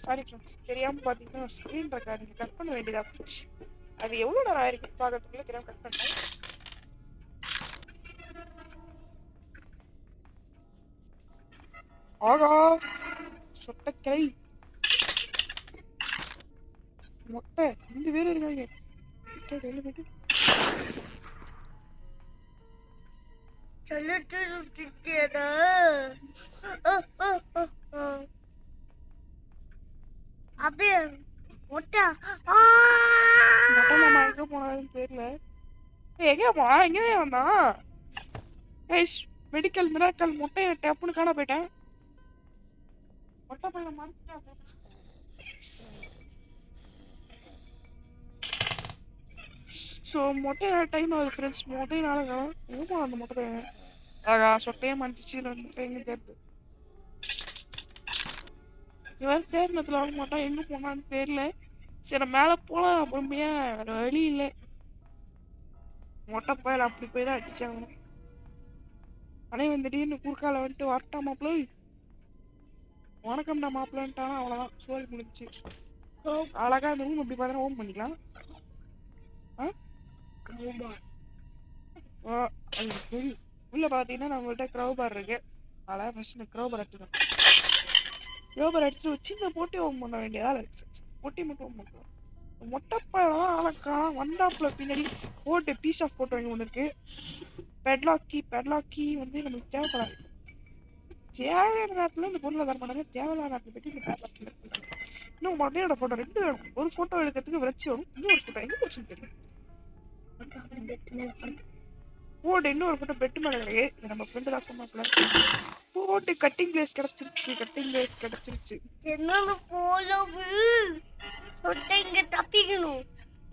Sorry friends, தெரியாமல் பார்த்தீங்கன்னா screen recording cut பண்ண வேண்டியதாக போச்சு. அது எவ்வளோ நேரம் ஆயிருக்குன்னு பார்க்கறதுக்குள்ளே தெரியாமல் கட் பண்ணேன். ஆகா சொட்டக்கிளை மொட்டை 2 பேர் இருக்காங்க. போயிட்டு சொல்லிட்டு சுத்திட்டேடா. அப்படியே மொட்டை மொட்டை மாமா எங்கே போனாருன்னு தெரியல. எங்கே போனா? எங்கேதான் வந்தான்? மெடிக்கல் மிராக்கல் மொட்டையை டப்புன்னு காண போயிட்டேன். மொட்டை பையன் மறைச்சிட்டேன். ஸோ மொட்டை டைம் ஆகுது ஃப்ரெண்ட்ஸ். மொட்டை நாளுங்க எங்கே அந்த மொட்டை பையன்? ஆகா சொட்டையே மன்னிச்சு இல்லை மொட்டை எங்கே தேடுது. இவன் தேடினத்துல ஆக மாட்டான். எங்கே போனான்னு தெரியல. சரி மேலே போகலாம் பொறுமையா, வேறு வழி இல்லை. மொட்டை பையில அப்படி போய் தான் அடிச்சாங்க. ஆனால் இவன் திடீர்னு குறுக்கால வந்துட்டு வரட்டா மாப்பிள்ள, வணக்கம்டா மாப்பிள்ளன்ட்டானா அவ்வளோதான், சோழி முடிஞ்சிச்சு. அழகா இந்த ரூம் அப்படி பார்த்தா ஓம் பண்ணிக்கலாம். அது தெரியும். உள்ள பார்த்தீங்கன்னா நம்மள்கிட்ட க்ரௌபார் இருக்கு. அதெல்லாம் ஃபஸ்ட்டு க்ரௌபார் எடுத்துக்கணும். க்ரௌபார் எடுத்துட்டு ஒரு சின்ன போட்டி ஓம் பண்ண வேண்டியதா இருக்கு. போட்டி மட்டும் ஓம் பண்ணுவோம். மொட்டைப்பழம் ஆளக்கான வந்தாப்புல பின்னாடி போட்டு பீஸ் ஆஃப் போட்டோ இங்கே ஒன்று இருக்கு. பெட்லாக் கீ வந்து நமக்கு தேவைப்படாது. தேவையான நேரத்தில் இந்த பொருளை தர மாட்டாங்க. தேவையான நேரத்தில் போயிட்டு இந்த பெட்லாக் கீ இன்னும் மொட்டையோட ஃபோட்டோ 2 வேணும். ஒரு ஃபோட்டோ எடுக்கிறதுக்கு வச்சு வரும். இன்னொரு ஃபோட்டோ எங்கே போச்சுன்னு தெரியும். போட்டு இன்னொரு ஃபோட்டோ பெட்டு மேலே கிடையாது. நம்ம ஃப்ரெண்டு தான் சொன்னாப்புல போட்டு கட்டிங் கிளேஸ் கிடச்சிருச்சு. என்னங்க போலவு சொட்டை இங்க தப்பிக்கணும்.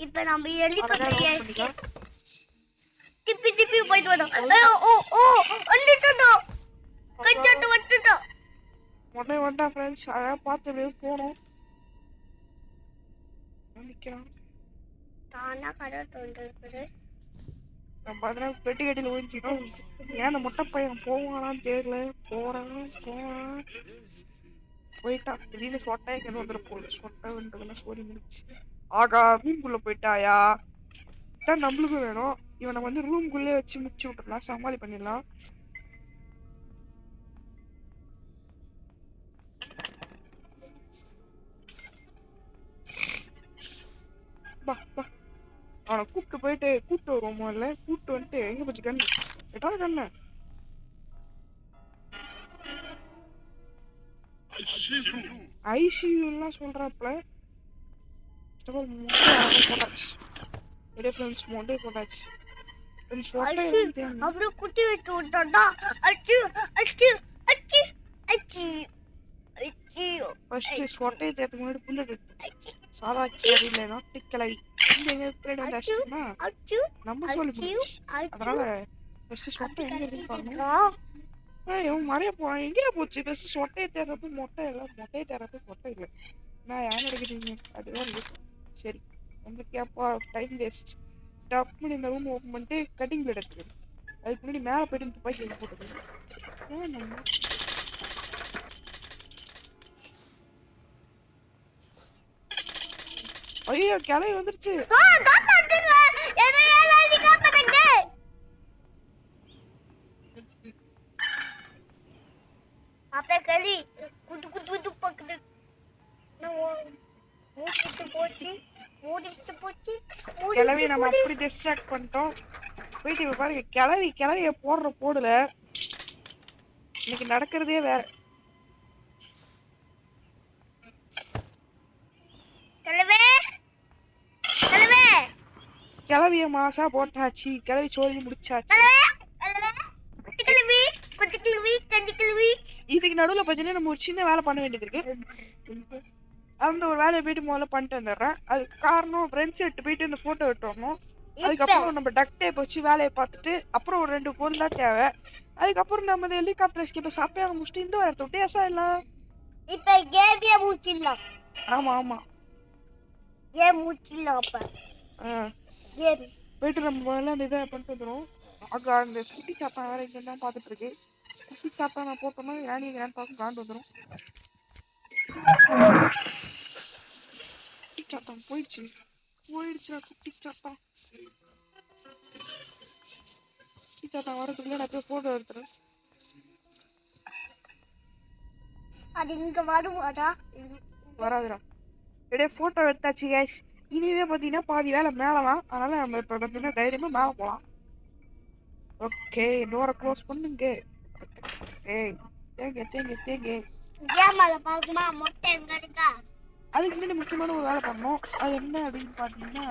இப்ப நம்ம ஹெலிகாப்டர் திப்பி போயிட்டு வரோம். வந்துட்டோம். கஞ்சாட்ட வந்துட்டோம். உடனே வந்தா ஃப்ரெண்ட்ஸ் அழகாக பார்த்து போனோம். நிற்கிறான் தானா கடை தோன்றது. நம்ம அதனால பெட்டி கட்டியில் ஓடிச்சிட்டோம். ஏன் அந்த மொட்டை பையன் போவானான்னு தெரியல. போறான் போயிட்டான். திடீர்னு சொட்டை என்ன வந்துட போகுது. சொட்டைன்றதுலாம் சோரி முடிச்சு. ஆகா ரூம்குள்ளே போயிட்டாயா? தான் நம்மளுக்கும் வேணும். இவனை வந்து ரூம்குள்ளே வச்சு முடிச்சு விட்டுடலாம், சமாளி பண்ணிடலாம். பா அவனை கூப்பிட்டு வருவோமோ இல்லை, கூப்பிட்டு வந்துட்டு எங்கே போச்சு கண்ணு எட்டாவது கண்ணு ஐசியூலாம் சொல்கிறாப்புல. போட்டாச்சு மொட்டை போட்டாச்சு. அப்படியே குட்டி வச்சு விட்டாடா. அச்சு அச்சு அச்சு அச்சு அச்சு ஃபர்ஸ்ட் சொட்டையை சேர்த்து முன்னாடி புல்லட் எடுத்து சாதா கிளவி நாட்டு கிளவி எங்க பிளேட் வந்து அடிச்சுன்னா நம்ம சொல்லி முடிச்சு. அதனால ஃபர்ஸ்ட் சொட்டை எங்க இருக்குன்னு பாருங்க. இவன் மறைய போறான். எங்கேயா போச்சு? ஃபர்ஸ்ட் சொட்டையை தேடுறது மொட்டை இல்லை, மொட்டையை தேடுறது மொட்டை இல்லை. நான் யார் எடுக்கிறீங்க? அதுதான் இருக்கு. சரி உங்களுக்கு அப்போ டைம் வேஸ்ட். டப்புன்னு இந்த ரூம் ஓப்பன் பண்ணிட்டு கட்டிங் பிளேட் எடுத்துக்கணும். அதுக்கு முன்னாடி மேலே போயிட்டு துப்பாக்கி போட்டுக்கணும். ஐயோ கிளவி வந்துருச்சு. கிளவி நம்ம அப்படி டிஸ்ட்ராக்ட் பண்ணிட்டோம். போயிட்டு இப்ப பாருங்க கிளவிய போடல. இன்னைக்கு நடக்கிறதே வேற. கிளவிய மாசா போட்டாச்சு. கிளவி சோழி முடிச்சாச்சு. இதுக்கு நடுவில் பார்த்தீங்கன்னா நம்ம ஒரு சின்ன வேலை பண்ண வேண்டியது இருக்கு. அந்த ஒரு வேலையை போயிட்டு முதல்ல பண்ணிட்டு வந்துடுறேன். அதுக்கு காரணம் ஃப்ரெண்ட்ஸ் எடுத்து போயிட்டு இந்த ஃபோட்டோ எடுத்து வரணும். அதுக்கப்புறம் நம்ம டக் டேப் வச்சு வேலையை பார்த்துட்டு அப்புறம் ஒரு 2 பொருள் தான் தேவை. அதுக்கப்புறம் நம்ம இந்த ஹெலிகாப்டர் எஸ்கேப்பை சாப்பிட்டு முடிச்சுட்டு இந்த இடத்த விட்டு எசாயிடலாம். இப்போ கேமியா மூச்சிடலாம். ஆமா கேம் மூச்சிடலாம். அப்போ கேம் போயிட்டு நம்ம முதல்ல அந்த இதை பண்ணிட்டு வந்துடும். அங்கே அந்த குட்டி சாப்பா வேற இங்கே தான் பார்த்துட்டு இருக்கு. குட்டி சாப்பா நான் போட்டோம்னா ஏன் பார்க்க காண்டு வந்துடும். குட்டி சாத்தான் போயிடுச்சுடா குட்டி சாத்தான். குட்டி சாத்தான் வரதுக்குள்ள நான் போய் போட்டோ எடுத்துறேன். அது இங்க வருவாடா? வராதுடா. அப்படியே போட்டோ எடுத்தாச்சு கேஸ். இனிமே பார்த்தீங்கன்னா பாதி வேலை மேலதான். அதனால நம்ம இப்போ பார்த்தீங்கன்னா தைரியமா மேலே போகலாம். ஓகே, டோரை க்ளோஸ் பண்ணுங்க. ஏய் தேங்க. ஏமால பாக்குமா மொட்டை எங்க இருக்கா? அதுக்கு முன்னாடி முக்கியமான ஒரு வேலை பண்ணணும். அது என்ன அப்படின்னு பார்த்தீங்கன்னா,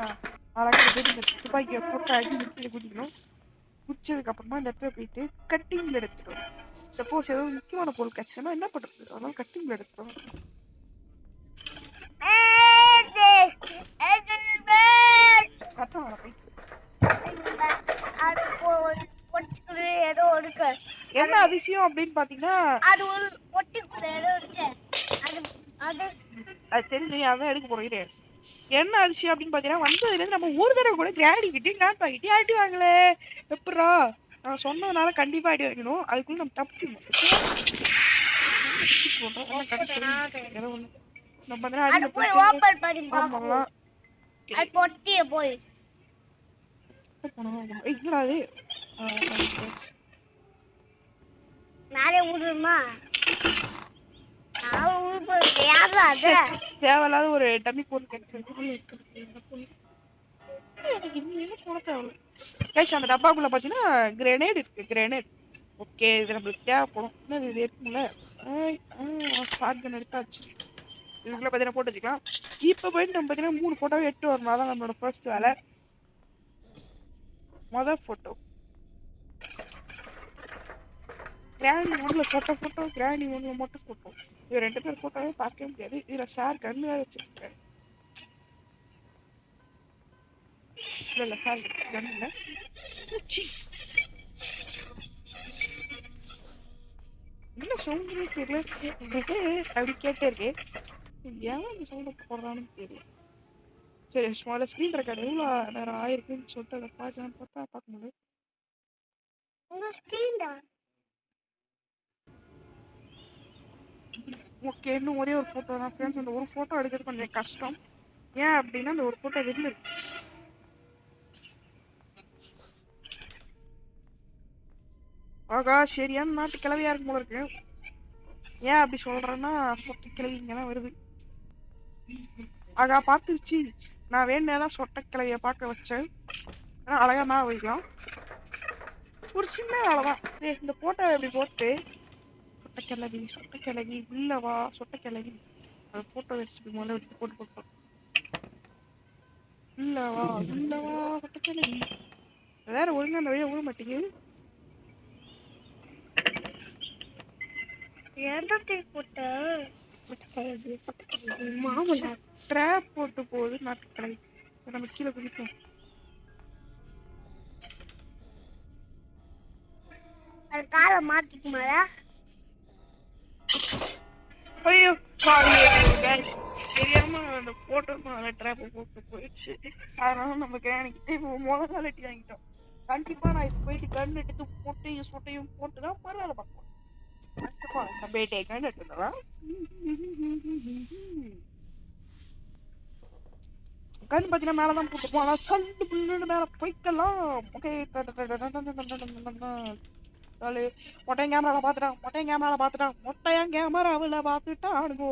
அழகாக இந்த துப்பாக்கியை போட்டு அடி விட்டு குடிக்கணும். குடிச்சதுக்கு அப்புறமா இந்த இடத்துல போயிட்டு கட்டிங் பிளேட் எடுத்துடும். சப்போஸ் ஏதாவது முக்கியமான பொருள் கிடச்சுன்னா என்ன பண்ணுறது? அதனால கட்டிங் பிளேட் எடுத்துடும். கரெக்டாக வர போயிட்டு ஏதோ இருக்கு. என்ன விஷயம் அப்படின்னு பார்த்தீங்கன்னா, அது ஒரு பொட்டிக்குள்ள ஏதோ இருக்கு. அது தெரிஞ்சு அதான் எடுக்க போகிறேன். என்ன அதிசயம் அப்படின்னு பார்த்தீங்கன்னா, வந்ததுலேருந்து நம்ம ஒரு தடவை கூட கிராடி கிட்டே கிராண்ட் பாக்கிட்டே அடி வாங்கலே. எப்படா நான் சொன்னதுனால கண்டிப்பாக அடி வைக்கணும். அதுக்குள்ள நம்ம தப்பிக்கணும். தேவையில்லாத ஒரு டம்மி பொருள் கிடைச்சிருக்கு. அந்த டப்பாக்குள்ள பாத்தீங்கன்னா கிரேனேட் இருக்கு. கிரேனேட் ஓகே, இது நம்மளுக்கு தேவைப்படும். என்ன இது இருக்குங்கள? ஷார்ட் கன் எடுத்தாச்சு. இதுக்குள்ள பார்த்தீங்கன்னா போட்டு வச்சுக்கலாம். இப்போ போயிட்டு நம்ம பார்த்தீங்கன்னா 3 ஃபோட்டோவை எட்டு வரணும். அதான் நம்மளோட ஃபர்ஸ்ட் வேலை. மொதல் ஃபோட்டோ கிராணி ஒன்றில் ஃபோட்டோ கிராணி ஒன்றில் மட்டும் ஃபோட்டோ. இது 2 பேர் ஃபோட்டோவே பார்க்கவே முடியாது. இதில் ஷேர் கன்னு வேறு வச்சுருக்கேன். இல்லை ஷேர் கன் இல்லை. என்ன சவுண்டு தெரியல அப்படி கேட்டே இருக்கு. ஏன் இந்த சவுண்டை போடுறான்னு தெரியல. சரி, ஸ்மால ஸ்க்ரீன் ரெக்கார்டு எவ்வளோ நேரம் ஆயிருக்குன்னு சொல்லிட்டு அதை பார்க்க முடியும். ஓகே, இன்னும் ஒரே ஒரு ஃபோட்டோ தான் ஃப்ரெண்ட்ஸ். அந்த ஒரு ஃபோட்டோ எடுக்கிறது கொஞ்சம் கஷ்டம். ஏன் அப்படின்னா அந்த ஒரு ஃபோட்டோ வெளில இருக்கு. ஆகா, சரியான நாட்டு கிளவியா இருக்கும் போல இருக்கு. ஏன் அப்படி சொல்றேன்னா சொட்ட கிளவி இங்கே தான் வருது. ஆகா, பார்த்துருச்சு. நான் வேணாதான் சொட்ட கிளவியை பார்க்க வச்சேன். அழகா நான் வைக்கலாம். ஒரு சின்ன வேலை தான். இந்த போட்டோ எப்படி போட்டு சொட்ட கிளவி இல்லவா சொட்ட கிளவி அந்த போட்டோ வச்சுட்டு முதல்ல வச்சு போட்டு இல்லவா சொட்ட கிளவி வேற ஒழுங்கா அந்த வழியா விட மாட்டேங்குது. ட்ராப் போட்டு போகுது நாட்டுக்கிழவி. நம்ம கீழே குதிப்போம். காலை மாத்திக்குமாடா? ஐயோ தெரியாம அந்த போட்டோ ட்ராப் போட்டு போயிடுச்சு. அதனால நம்ம கிராணிக்கிட்டே இப்போ முதல் நாள் வெட்டி வாங்கிட்டோம். கண்டிப்பா நான் இப்போ போயிட்டு கண் எடுத்து பொட்டையும் சொட்டையும் போட்டுதான் பரவாயில்ல பார்ப்போம். பேட்டை கண் எடுத்துதான் கண் பார்த்தீங்கன்னா மேலதான் போட்டு போகலாம். சண்டு புல்லுன்னு மேல போய்க்கலாம். ஓகே, மொட்டையன் கேமராவில் பார்த்துட்டான். மொட்டையன் கேமராவில் பார்த்துட்டானுங்கோ.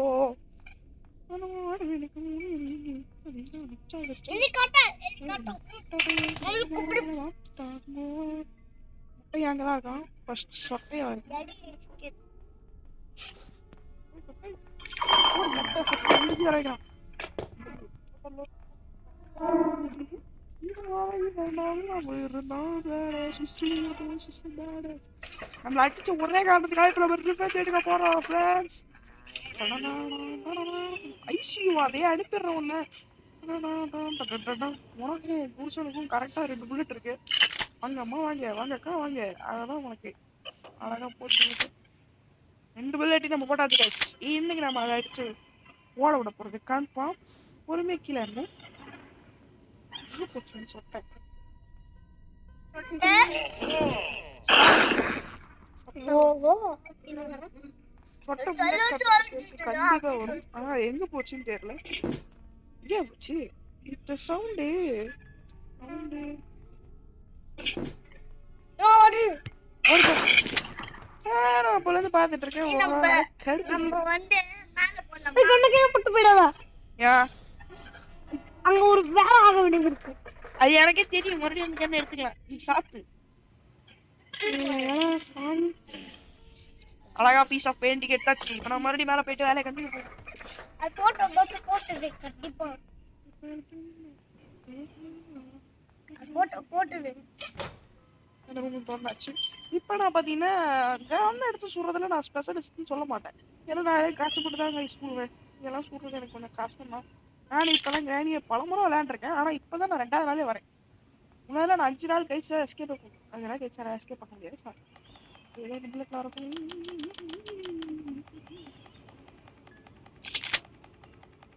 மொட்டையன் அங்கதான் இருக்கான். ஃபர்ஸ்ட் சொட்டையா இருக்கு. நம்மள அடிச்ச ஒரே காரணத்துக்காக நம்ம ரிவெஞ்ச் எடுக்க போறோம் ஃப்ரெண்ட்ஸ். ஐசியூ அதே அனுப்பிடுறேன் ஒண்ணு. உனக்கும் புருஷனுக்கும் கரெக்டா 2 புல்லட் இருக்கு. வாங்க அம்மா வாங்க அக்கா வாங்க. அதான் உனக்கு அழகா போட்டு 2 புல்லட்டி நம்ம போட்டாச்சு கைஸ். இன்னைக்கு நம்ம அதை அடிச்சு ஓட விட போறது கன்ஃபார்ம். பொறுமை கீழே இருந்தோம் சொட்டை சொட்ட கண்டிப்பா வரும். ஆனா எங்க போச்சுன்னு தெரியல. எங்க போச்சு இந்த சவுண்டு? நான் அப்பல இருந்து பாத்துட்டு இருக்கேன். நம்ம வந்து மேல போலாம். அங்க ஒரு வேலை ஆக வேண்டியது இருக்கு. அது எனக்கே தெரியும். மறுபடியும் அந்த கண்ணை எடுத்துக்கலாம். நீ சாப்பிட்டு அழகா பீஸ் ஆஃப் பெயிண்டிங் எடுத்தாச்சு. இப்ப நான் மறுபடியும் மேல போயிட்டு வேலையை கண்டிப்பா அது போட்டு கண்டிப்பா போட்டுது. தோணாச்சு. இப்ப நான் பாத்தீங்கன்னா கன் எடுத்து சுடுறதுல நான் ஸ்பெஷலிஸ்ட்னு சொல்ல மாட்டேன். ஏன்னா நான் கஷ்டப்பட்டு தான் சுடுவேன். இதெல்லாம் சுடுறது எனக்கு கொஞ்சம் கஷ்டம் தான். நான் இப்பெல்லாம் கிராணியை பலமுறை விளையாண்டுருக்கேன். ஆனா இப்பதான் நான் 2வது நாளே வரேன். முன்னாடி நான் 5 நாள் கழிச்சு தான் எஸ்கேப் ஆகும். 5 நாள் கழிச்சு நான் எஸ்கேப் பண்ண முடியாது.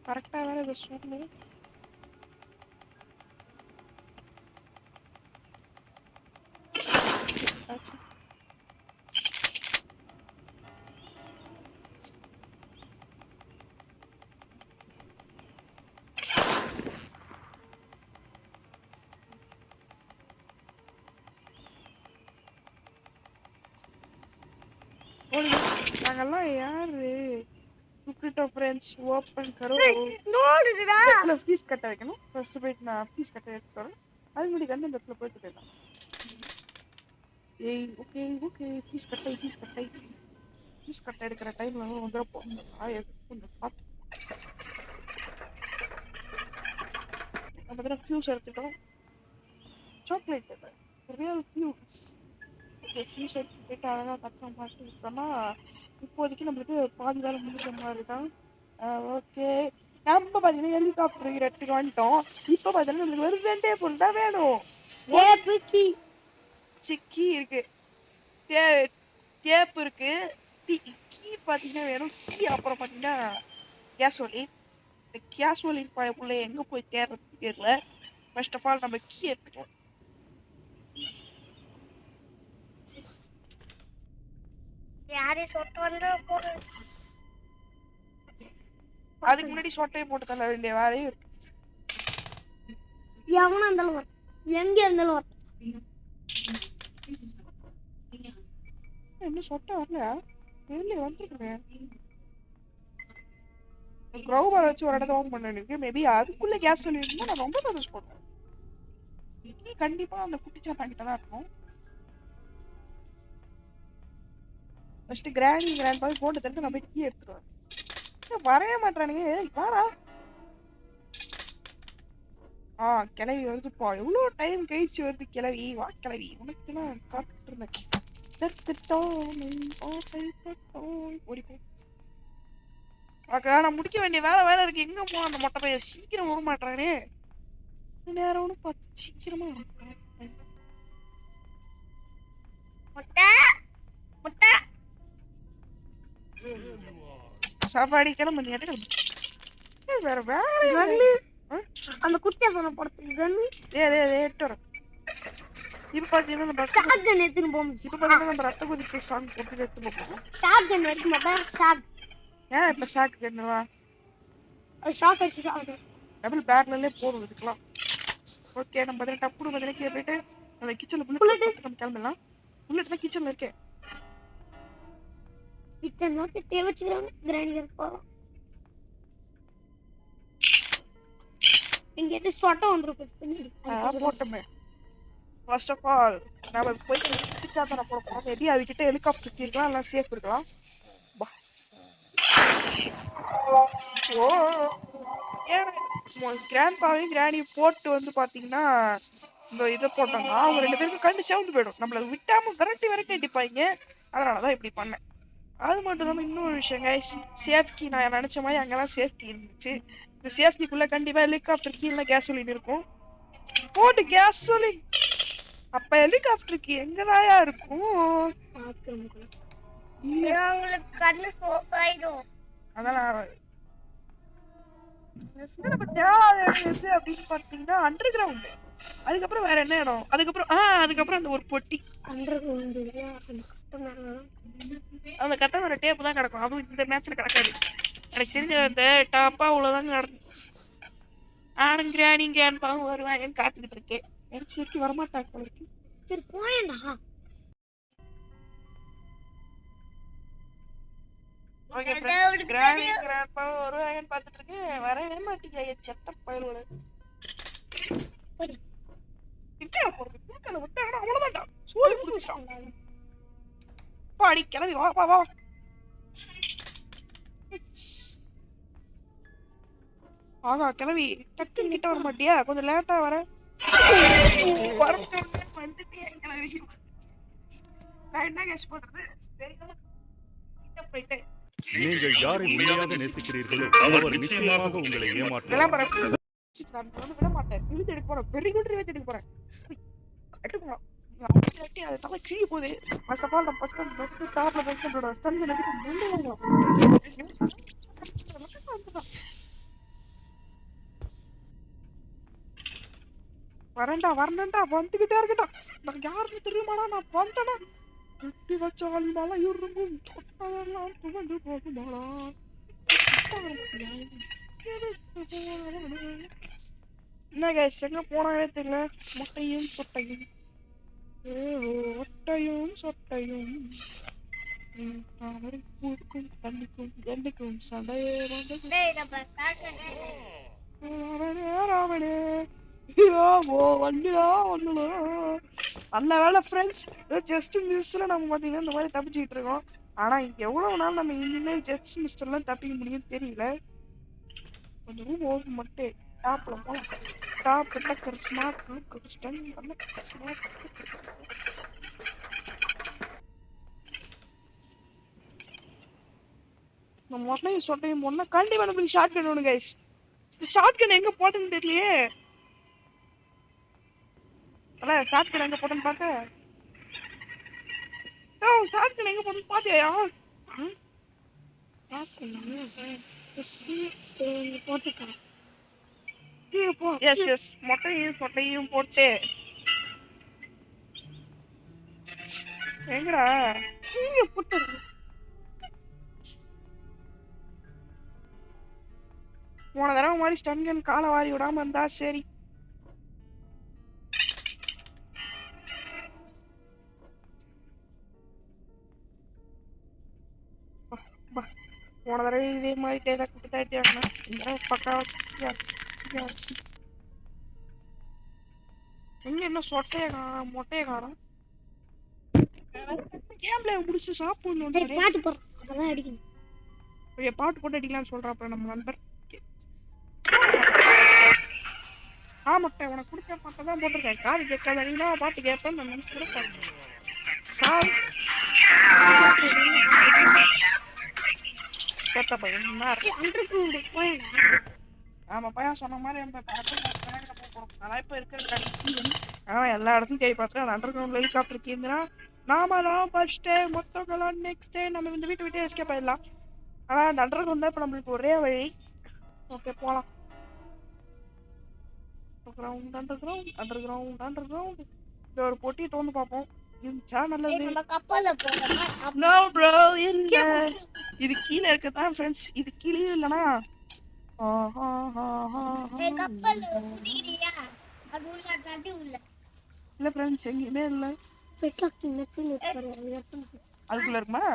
கரெக்டா வேற இதை சுடணும். நாங்கெல்லாம் யாரு சுப்ரிட்டோ ஃப்ரெண்ட்ஸ் ஓப்பன் கரோ நோடுடா. இதுல ஃபீஸ் கட்ட வைக்கணும். ஃபர்ஸ்ட் போயிட்டு நான் ஃபீஸ் கட்ட எடுத்து வரேன். அது முடி கண்டு இந்த இடத்துல போயிட்டு போயிடலாம். ஏய் ஓகே ஃபீஸ் கட்ட எடுக்கிற டைம்ல வந்துடப்போ கொஞ்சம் பார்த்து நம்ம ஃபியூஸ் எடுத்துட்டோம். Chocolate real fuse. ஃபியூஸ் எடுத்து போயிட்டு அழகாக கஷ்டம் பார்த்து விட்டோம்னா இப்போதைக்கு நம்மளுக்கு பாதி வேலை முடிஞ்ச மாதிரி தான். ஓகே நம்ம பார்த்தீங்கன்னா ஹெலிகாப்டர் இடத்துக்கு வந்துட்டோம். இப்போ பார்த்தீங்கன்னா நம்மளுக்கு வெறும் 2 பொருள் தான் வேணும். சிக்கி இருக்கு, டேப் இருக்கு, கீ பார்த்தீங்கன்னா வேணும். கீ அப்புறம் பார்த்தீங்கன்னா கேசோலின். இந்த கேசோலின் பாயக்குள்ள எங்கே போய் தேடுறது தெரியல. ஃபர்ஸ்ட் ஆஃப் ஆல் நம்ம கீ எடுத்துக்கலாம். அதுக்கு முன்னாடி சொட்டையை போட்டு தள்ள வேண்டிய வேலையும் இருக்கு. எவனா இருந்தாலும் எங்க இருந்தாலும் இன்னும் சொட்டை வரல. வெளியே வந்துருக்குறேன். க்ரௌவர் வச்சு ஒரு இடத்த ஓப்பன் பண்ணிருக்கு. மேபி அதுக்குள்ள கேஸ் சொல்லிருந்தா நான் ரொம்ப சந்தோஷப்படுவேன். கண்டிப்பா அந்த குட்டிச்சாத்தான் கிட்ட தான் இருக்கும். ஃபர்ஸ்ட் கிராண்ட் பாய் போட்டு தட்டு நான் போய் கீ எடுத்துருவேன். வரைய மாட்டானுங்க. வாடா. கிளவி வருதுப்பா. எவ்வளோ டைம் கழிச்சு வருது கிளவி. வா கிளவி. உனக்கு நான் காத்துட்டு இருந்தேன். ஓடிப்போ. நான் முடிக்க வேண்டிய வேலை இருக்கு. எங்க போன அந்த மொட்டை பையன் சீக்கிரம் வர மாட்டானே. நேரம் ஒன்று பார்த்து சீக்கிரமா சாப்பாடு கிளம்பு. வேற வேலை அந்த குட்டியா போடுறதுக்கு கன்னு எட்டு வரும். இப்ப பாத்தீங்கன்னா நம்ம ஷாட்கன் எடுத்துட்டு போவோம். இப்ப பாத்தீங்கன்னா நம்ம ரத்த கொதிப்பு சாங் போட்டு எடுத்து போவோம். ஷாட்கன் எடுக்க மாட்டேன். ஏன் இப்ப ஷாட் கன்னுவா? ஷாட் வச்சு ஷாட் டபுள் பேரல்லே போடுது இதுக்கலாம். ஓகே நம்ம பதினெட்டு டப்புடு பதினெட்டு போயிட்டு அந்த கிச்சன்ல புல்லட் நம்ம கிளம்பலாம். புல்லட்ல கிச்சன்ல இருக்கே. கிச்சன்ல கிட்டே வச்சுக்கறாங்க. கிராண்டியர் போலாம். இங்க சொட்ட வந்துருக்கு பின்னாடி. போட்டமே. ஃபர்ஸ்ட் ஆஃப் ஆல் நாம போய் கிச்சன்ல போட போறோம். மேபி அது கிட்ட ஹெலிகாப்டர் இருக்கலாம் இல்ல சேஃப் இருக்கலாம். ஓ கிராண்ட்பாவையும் கிராணியும் போட்டு வந்து பாத்தீங்கன்னா இந்த இதை போட்டோம்னா அவங்க 2 பேருக்கும் கண்டு செவந்து போயிடும். நம்மள விட்டாம விரட்டி அடிப்பாங்க. அதனாலதான் இப்படி பண்ணேன். அது மட்டும் இல்லாமல் இன்னொரு விஷயம் கைஸ், சேஃப்டி நான் நினச்ச மாதிரி அங்கெல்லாம் சேஃப்டி இருந்துச்சு. இந்த சேஃப்டிக்குள்ளே கண்டிப்பாக ஹெலிகாப்டர் கீழே கேசோலின் இருக்கும். போட்டு கேசோலின் அப்போ ஹெலிகாப்டருக்கு எங்கதாயா இருக்கும்? அதெல்லாம் அப்படின்னு பார்த்தீங்கன்னா அண்டர் கிரவுண்டு. அதுக்கப்புறம் வேற என்ன இடம்? அதுக்கப்புறம் அந்த ஒரு பொட்டி. அண்டர் கிரவுண்டு அந்த கட்ட வர டேப் தான் கிடக்கும். அதுவும் இந்த மேட்ச்ல கிடக்காது. எனக்கு தெரிஞ்ச அந்த டாப்பா அவ்வளவுதான் கிடக்கும். ஆனுங்கிறியானிங்கிறியான் பாவம் வருவாங்கன்னு காத்துக்கிட்டு இருக்கேன். எனக்கு சுருக்கி வரமாட்டாங்க. சரி போயேண்டா. ஓகே ஃப்ரெண்ட்ஸ், கிராணி கிராண்ட்பா வருவாங்கன்னு பார்த்துட்டு இருக்கேன். வரவே மாட்டேங்கிறாங்க செத்த பயலோட. கிரிக்கெட் போறது கிரிக்கெட் விட்டாங்கன்னா அவ்வளவுதான்டா. சூழி பிடிச்சாங்க. பாடி கிளம்பி வா வா வா. ஆகா கிளம்பி டக்குன்னு கிட்ட வர மாட்டியா? கொஞ்சம் லேட்டா வர. வந்துட்டே கிளம்பி. நான் என்ன கேஷ் போடுறது தெரியாம கிட்ட போயிட்டேன். நீங்கள் யாரை உண்மையாக நேசிக்கிறீர்களோ அவர் நிச்சயமாக உங்களை ஏமாற்றுவார். நான் விட மாட்டேன். இழுத்து எடுக்க போறேன். பெரிய குண்டு இழுத்து எடுக்க போறேன். எடுக்கலாம். அது தலை கிழி போகுது. ஃபர்ஸ்ட் ஆஃப் ஆல் நான் ஃபர்ஸ்ட் பஸ் டாப்ல போயிட்டு ஸ்டண்ட் எடுத்து முன்னே வரேன்டா வரேன்டா வந்துகிட்டே இருக்கட்டா. நான் யாருன்னு தெரியுமாடா? நான் வந்தேனா கட்டி வச்சால் மழை இருங்கும் தொட்டதெல்லாம் துவண்டு போகுமாடா. என்ன கைஸ் எங்க போனாலே தெரியல. மொட்டையும் சொட்டையும் ஒட்டையும் சொட்டையும் பூக்கும் தண்ணிக்கும் எண்ணிக்கும் சண்டையே வந்தது. நல்ல வேலை ஃப்ரெண்ட்ஸ், ஜஸ்ட் மிஸ்ல நம்ம பார்த்தீங்கன்னா இந்த மாதிரி தப்பிச்சுக்கிட்டு இருக்கோம். ஆனா இங்க எவ்வளவு நாள் நம்ம இனிமேல் ஜஸ்ட் மிஸ்டர்லாம் தப்பிக்க முடியும்னு தெரியல. கொஞ்சம் ரூம் ஓவர் மட்டும் டாப்ல போலாம். டாப் டக்கர் ஸ்மார்ட் லுக் ஸ்டன் ஸ்மார்ட். நம்ம மொட்டையும் சொட்டையும் ஒன்னா கண்டிப்பா நம்மளுக்கு ஷார்ட் கன் வேணும் கைஸ். ஷார்ட் கன் எங்க போட்டதுன்னு தெரியலையே. அல ஷார்ட் கன் எங்க போட்டேன்னு பாக்க. ஷார்ட் கன் எங்க போட்டேன்னு பாத்தியா? போட்டுக்கலாம். எஸ் எஸ் மொட்டையும் சொட்டையும் போட்டு எங்கடா போட்டு போன தடவை மாதிரி ஸ்டன்கன் காலை வாரி விடாம இருந்தா சரி. போன தடவை இதே மாதிரி டேரா குட்டி தாட்டியாங்க. இந்த பக்கா எங்க என்ன சொட்டைய மொட்டைய காரம் கேம்ல முடிச்சு சாப்பிடணும். பாட்டு போடுறோம் அதெல்லாம் அடிக்கணும். பாட்டு போட்டு அடிக்கலாம்னு சொல்றாப்ப நம்ம நண்பர். மொட்டை உனக்கு குடிக்க பாட்டை தான் போட்டிருக்கேன். காது கேட்காத அடினா பாட்டு கேட்பேன். நான் நினைச்சு கொடுப்பேன். கேட்ட பையன் ஆமா பையன் சொன்ன மாதிரி நான் இப்ப இருக்கிற எல்லா இடத்துலையும் தேடி பார்த்துட்டு அந்த அண்டர் கிரவுண்ட் ஹெலிகாப்டர் கீழ்ந்துனா நாம தான் ஃபர்ஸ்ட் டே மொத்தம் நெக்ஸ்ட் டே நம்ம இந்த வீட்டை விட்டு எஸ்கேப் ஆயிடலாம். ஆனால் அந்த அண்டர் கிரவுண்ட் தான் இப்போ நம்மளுக்கு ஒரே வழி. ஓகே போகலாம். அண்டர் கிரவுண்ட் இந்த ஒரு பொட்டியை தோந்து பார்ப்போம். இது கீழே இருக்கதான் ஃப்ரெண்ட்ஸ். இது கீழே இல்லனா இல்ல ஃப்ரெண்ட்ஸ் எங்கேயுமே இல்ல. அதுக்குள்ள இருக்குமா?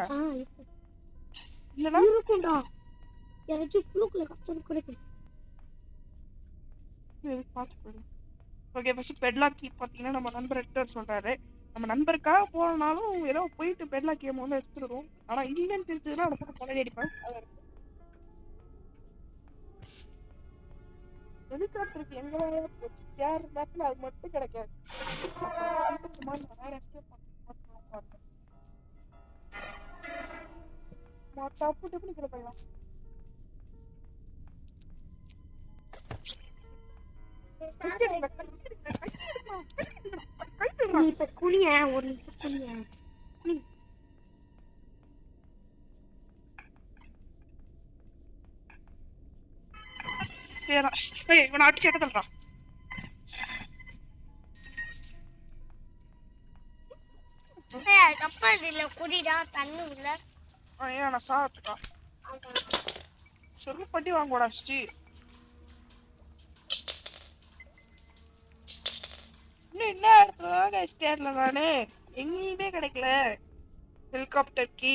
இல்லனா இருக்கும்டா. யாராச்சும் ஃப்ளூக்ல கச்சன் கிடைக்கும். ஓகே ஃபர்ஸ்ட் பெட்லாக் கீ பாத்தீங்கன்னா நம்ம நண்பர் எட்டர் சொல்றாரு. நம்ம நண்பருக்காக போனாலும் ஏதோ போயிட்டு பெட்லாக் கீ முதல்ல எடுத்துருவோம். ஆனா இல்லைன்னு தெரிஞ்சதுன்னா அதை போட்டு கொலை அடிப்பேன். ஹெலிகாப்டருக்கு எங்க போச்சு யார் நேரத்துல அது மட்டும் கிடைக்காது. தப்பு டப்புனு கீழே போயிடலாம். இப்ப குனிய ஒரு நிமிஷம் குனிய இவன் அடிச்சு எடுத்துறான். கப்பல் இல்ல குடிடா தண்ணி உள்ள ஏன் நான் சாப்பிட்டுக்கா சொல்லு பட்டி வாங்கோடா ஸ்ரீ இன்னும் என்ன இடத்துல ஸ்டேர்ல நானு எங்கேயுமே கிடைக்கல ஹெலிகாப்டர் கீ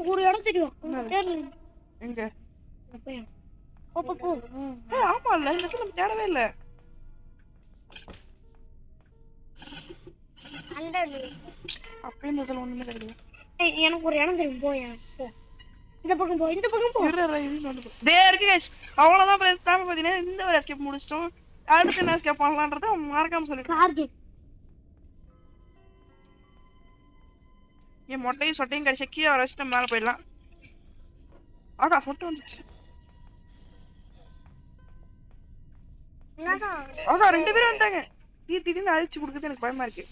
ஒரு இடம் தெரியும் தெரியல எங்க போ ஆமா இல்ல இந்த இடத்துல நம்ம தேடவே இல்ல அந்த அப்பயும் முதல்ல ஒண்ணுமே கிடைக்கல எனக்கு ஒரு இடம் தெரியும் போ இந்த பக்கம் போ இருக்கு guys அவ்வளவுதான் ஃப்ரெண்ட்ஸ் நாம பாத்தீங்கன்னா இந்த ஒரு எஸ்கேப் முடிச்சிட்டோம் அடுத்து என்ன எஸ்கேப் பண்ணலாம்ன்றத மறக்காம சொல்லுங்க டார்கெட் என் மொட்டையும் சொட்டையும் கடிச்ச கீழே வச்சுட்டு மேல போயிடலாம் ஆகா சொட்டு வந்துச்சு ஆகா 2 பேரும் வந்துட்டாங்க திடீர்னு அழிச்சு கொடுக்குறது எனக்கு பயமா இருக்கு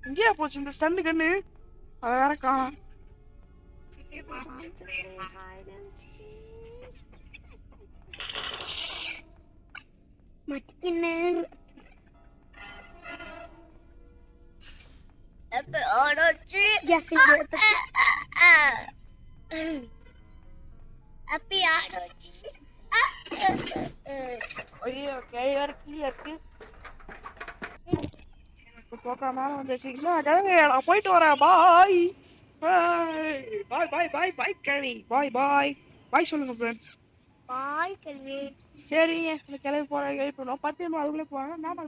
எங்கேயா போச்சு இந்த ஸ்டண்டு கண்ணு அத வேற காணோம் மட்டிக்கின்னு அப்ப ஓடச்சு எஸ் அப்பி ஆடச்சு ஐயோ கேள்வி வேற கீழே இருக்கு போக்கா மேல வந்துச்சுங்களா நான் போயிட்டு வரேன் பாய் பாய் பாய் பாய் பாய் கேள்வி பாய் பாய் பாய் சொல்லுங்க ஃப்ரெண்ட்ஸ் பாய் கல்வி சரிங்க இந்த கிளம்பி போகிறேன் வெயிட் பண்ணுவோம் 10 நிமிஷம் அதுக்குள்ளே போவாங்க நாம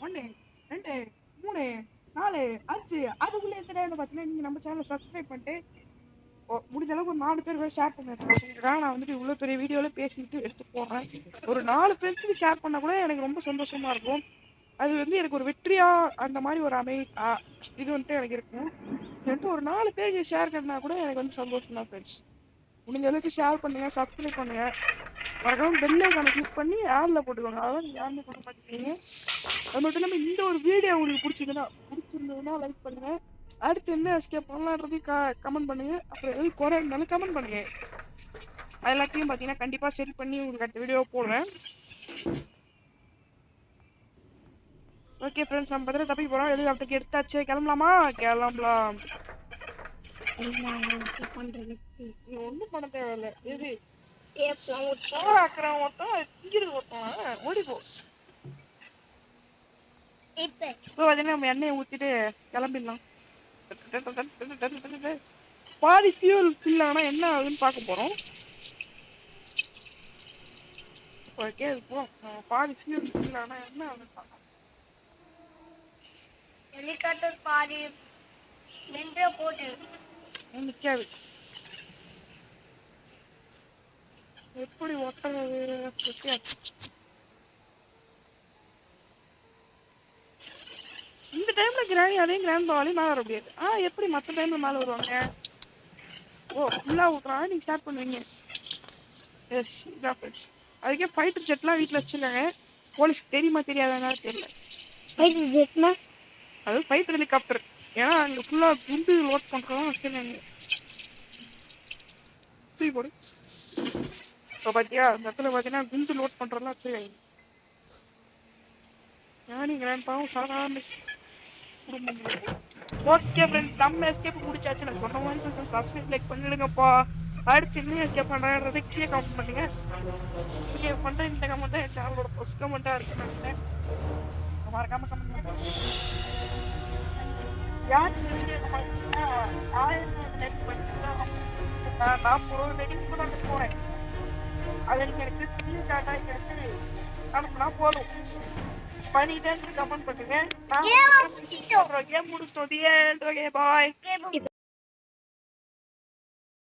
1 2 3 4 5 அதுக்குள்ளே எத்தனை பார்த்தீங்கன்னா நீங்கள் நம்ம சேனலை சப்ஸ்கிரைப் பண்ணிட்டு முடிஞ்ச அளவுக்கு ஒரு 4 பேர் ஷேர் பண்ணுறேன் நான் வந்துட்டு இவ்வளோ பெரிய வீடியோவில் பேசிக்கிட்டு எடுத்து போடுறேன் ஒரு 4 ஃப்ரெண்ட்ஸுக்கு ஷேர் பண்ணால் கூட எனக்கு ரொம்ப சந்தோஷமாக இருக்கும் அது வந்து எனக்கு ஒரு வெற்றியாக அந்த மாதிரி ஒரு இது வந்துட்டு எனக்கு இருக்கும் வந்துட்டு ஒரு 4 பேருக்கு ஷேர் பண்ணால் கூட எனக்கு வந்து சந்தோஷம் தான் ஃப்ரெண்ட்ஸ் முடிஞ்ச அளவுக்கு ஷேர் பண்ணுங்கள் சப்ஸ்கிரைப் பண்ணுங்கள் மறக்காம பெல் ஐகானை கிளிக் பண்ணி ஆடில் போட்டுக்கோங்க அதாவது யாருமே பண்ண மாட்டேங்கிறீங்க அது மட்டும் இல்லாமல் இந்த ஒரு வீடியோ உங்களுக்கு பிடிச்சிருந்ததுன்னா லைக் பண்ணுங்கள் அடுத்து என்ன எஸ்கேப் பண்ணலான்றதையும் கமெண்ட் பண்ணுங்கள் அப்புறம் எது குறை இருந்தாலும் கமெண்ட் பண்ணுங்கள் அது எல்லாத்தையும் பார்த்தீங்கன்னா கண்டிப்பாக சரி பண்ணி உங்களுக்கு அடுத்த வீடியோ போடுறேன் ஓகே ஃப்ரெண்ட்ஸ் நம்ம பதில் தப்பி போகிறோம் ஹெலிகாப்டருக்கு எடுத்தாச்சு கிளம்பலாம் ஒன்றும் பண்ண தேவையில்லை எது சோறாக்குறவன் ஒருத்தன் திங்கிறது ஒருத்தன் ஓடிப்போ இப்போ பார்த்தீங்கன்னா நம்ம எண்ணெயை ஊற்றிட்டு கிளம்பிடலாம் பாதி ஃபியூல் ஃபில் ஆனால் என்ன ஆகுதுன்னு பார்க்க போகிறோம் ஓகே இப்போ பாதி ஃபியூல் ஃபில் ஆனால் என்ன ஆகுதுன்னு பார்க்கலாம் ஹெலிகாப்டர் பாதி நின்று போட்டு நிற்காது எப்படி ஒட்டுறது இந்த டைம்ல கிராணி அதே கிராண்ட் பாவாலி மேலே வர முடியாது எப்படி மற்ற டைம்ல மேலே வருவாங்க ஃபுல்லாக ஊற்றுறாங்க நீங்கள் ஸ்டார்ட் பண்ணுவீங்க எஸ் இதான் ஃப்ரெண்ட்ஸ் அதுக்கே ஃபைட்டர் ஜெட்லாம் வீட்டில் வச்சுருக்காங்க போலீஸ்க்கு தெரியுமா தெரியாதாங்க தெரியல ஃபைட்டர் ஜெட்னா அது ஃபைட்டர் ஹெலிகாப்டர் ஏன்னா அங்கே ஃபுல்லாக குண்டு லோட் பண்ணுறதான் வச்சுருக்காங்க தூக்கி போடு இப்போ பார்த்தியா அந்த இடத்துல பார்த்தீங்கன்னா குண்டு லோட் பண்ணுறதுலாம் வச்சுருக்காங்க ஞானி கிராண்ட்பாவும் சாதாரண குடும்பம் ஓகே ஃப்ரெண்ட்ஸ் நம்ம எஸ்கேப் முடிச்சாச்சு நான் சொன்ன மாதிரி சப்ஸ்கிரைப் லைக் பண்ணிடுங்கப்பா அடுத்து இன்னும் எஸ்கேப் பண்ணுறேன்றதை கீழே கமெண்ட் பண்ணுங்க நீங்கள் பண்ணுற இந்த கமெண்ட் தான் என் சேனலோட ஃபர்ஸ்ட் கமெண்ட்டாக இருக்குன்னு நினைக்கிறேன் மறக்காம கமெண்ட் பண்ணுங்க யார் இந்த வீடியோ லைக் பண்ணிட்டு நான் போகிறேன் அதை நீங்கள் எனக்கு ஸ்க்ரீன் ஷாட்டாக எடுத்து அனுப்புனா போதும் பண்ணிட்டேன்னு கமெண்ட் பண்ணுங்க நான் கேம் முடிச்சிட்டோம் ஓகே பாய்